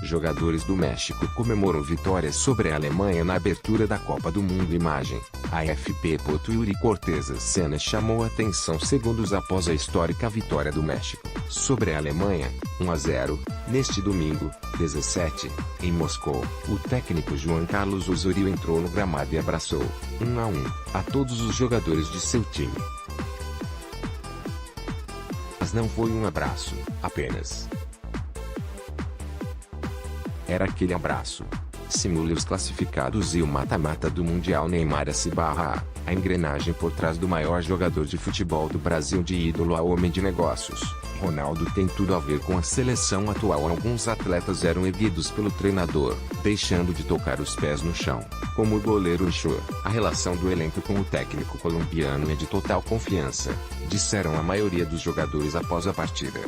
Jogadores do México comemoram vitória sobre a Alemanha na abertura da Copa do Mundo. Imagem: AFP. Yuri Cortez. A cena chamou atenção segundos após a histórica vitória do México sobre a Alemanha, 1-0, neste domingo, 17, em Moscou. O técnico Juan Carlos Osorio entrou no gramado e abraçou, 1-1, a todos os jogadores de seu time. Mas não foi um abraço, apenas. Era aquele abraço. Simule os classificados e o mata-mata do Mundial. Neymar a engrenagem por trás do maior jogador de futebol do Brasil, de ídolo a homem de negócios. Ronaldo tem tudo a ver com a seleção atual. Alguns atletas eram erguidos pelo treinador, deixando de tocar os pés no chão, como o goleiro Ochoa. A relação do elenco com o técnico colombiano é de total confiança, disseram a maioria dos jogadores após a partida.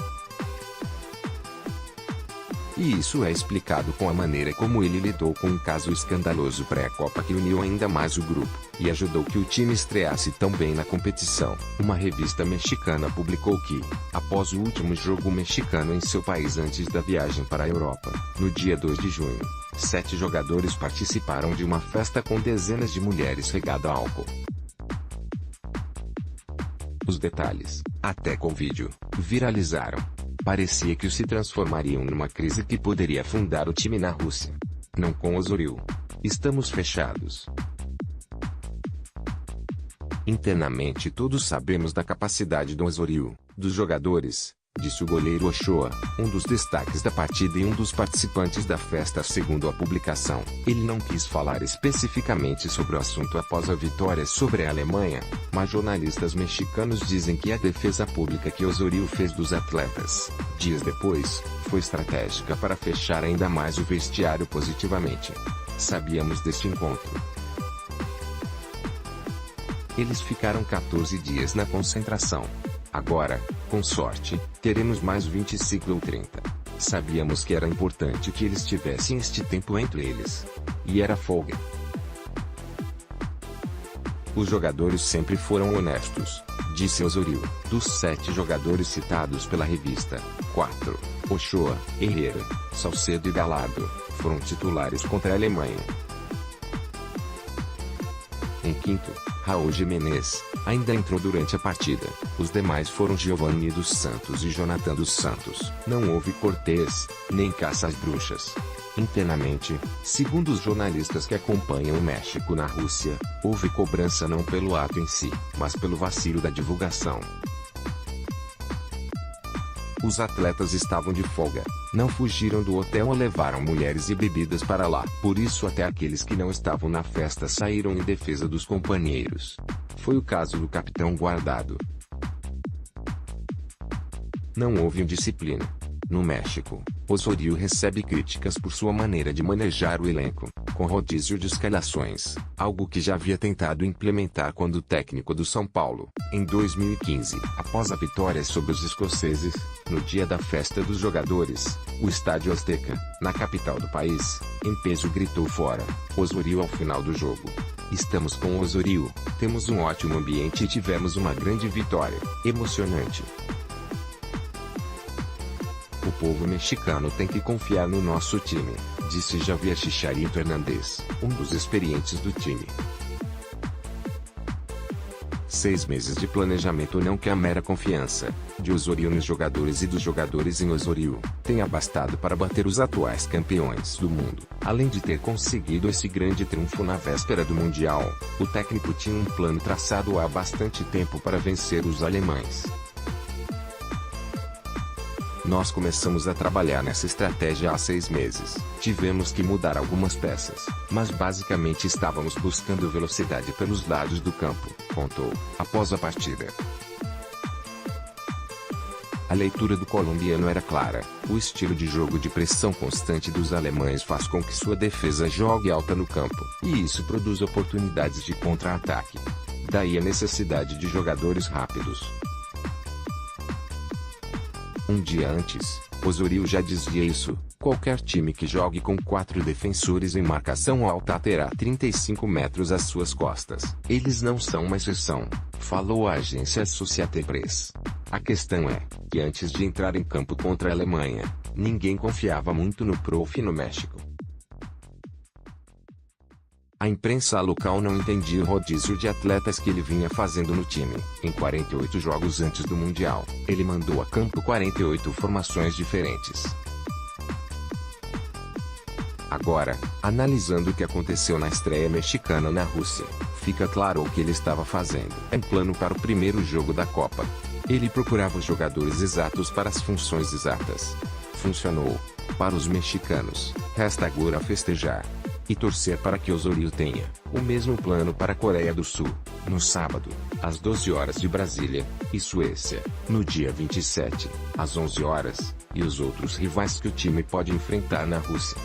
E isso é explicado com a maneira como ele lidou com um caso escandaloso pré-Copa que uniu ainda mais o grupo, e ajudou que o time estreasse tão bem na competição. Uma revista mexicana publicou que, após o último jogo mexicano em seu país antes da viagem para a Europa, no dia 2 de junho, 7 jogadores participaram de uma festa com dezenas de mulheres regada a álcool. Os detalhes, até com vídeo, viralizaram. Parecia que se transformariam numa crise que poderia afundar o time na Rússia. Não com Osorio. Estamos fechados. Internamente todos sabemos da capacidade do Osorio, dos jogadores, disse o goleiro Ochoa, um dos destaques da partida e um dos participantes da festa. Segundo a publicação, ele não quis falar especificamente sobre o assunto após a vitória sobre a Alemanha, mas jornalistas mexicanos dizem que a defesa pública que Osorio fez dos atletas, dias depois, foi estratégica para fechar ainda mais o vestiário positivamente. Sabíamos deste encontro. Eles ficaram 14 dias na concentração. Agora, com sorte, teremos mais 25 ou 30. Sabíamos que era importante que eles tivessem este tempo entre eles. E era folga. Os jogadores sempre foram honestos, disse Osorio. Dos 7 jogadores citados pela revista, 4, Ochoa, Herrera, Salcedo e Gallardo, foram titulares contra a Alemanha. Em quinto, Raul Jimenez ainda entrou durante a partida. Os demais foram Giovanni dos Santos e Jonathan dos Santos. Não houve Cortez, nem caça às bruxas. Internamente, segundo os jornalistas que acompanham o México na Rússia, houve cobrança não pelo ato em si, mas pelo vacilo da divulgação. Os atletas estavam de folga, não fugiram do hotel ou levaram mulheres e bebidas para lá. Por isso até aqueles que não estavam na festa saíram em defesa dos companheiros. Foi o caso do capitão Guardado. Não houve indisciplina. No México, Osorio recebe críticas por sua maneira de manejar o elenco, com rodízio de escalações, algo que já havia tentado implementar quando técnico do São Paulo, em 2015. Após a vitória sobre os escoceses, no dia da festa dos jogadores, o Estádio Azteca, na capital do país, em peso gritou fora, Osorio ao final do jogo. Estamos com o Osorio, temos um ótimo ambiente e tivemos uma grande vitória, emocionante. O povo mexicano tem que confiar no nosso time, disse Javier Chicharito Hernández, um dos experientes do time. 6 meses de planejamento não que a mera confiança de Osorio nos jogadores e dos jogadores em Osorio tenha bastado para bater os atuais campeões do mundo. Além de ter conseguido esse grande triunfo na véspera do Mundial, o técnico tinha um plano traçado há bastante tempo para vencer os alemães. Nós começamos a trabalhar nessa estratégia há 6 meses. Tivemos que mudar algumas peças, mas basicamente estávamos buscando velocidade pelos lados do campo, contou, após a partida. A leitura do colombiano era clara. O estilo de jogo de pressão constante dos alemães faz com que sua defesa jogue alta no campo, e isso produz oportunidades de contra-ataque. Daí a necessidade de jogadores rápidos. Um dia antes, Osorio já dizia isso: qualquer time que jogue com 4 defensores em marcação alta terá 35 metros às suas costas. Eles não são uma exceção, falou a agência Associated Press. A questão é que antes de entrar em campo contra a Alemanha, Ninguém confiava muito no Prof no México. A imprensa local não entendia o rodízio de atletas que ele vinha fazendo no time. Em 48 jogos antes do Mundial, ele mandou a campo 48 formações diferentes. Agora, analisando o que aconteceu na estreia mexicana na Rússia, fica claro o que ele estava fazendo. É um plano para o primeiro jogo da Copa. Ele procurava os jogadores exatos para as funções exatas. Funcionou. Para os mexicanos, resta agora festejar e torcer para que Osorio tenha o mesmo plano para a Coreia do Sul, no sábado, às 12 horas de Brasília, e Suécia, no dia 27, às 11 horas, e os outros rivais que o time pode enfrentar na Rússia.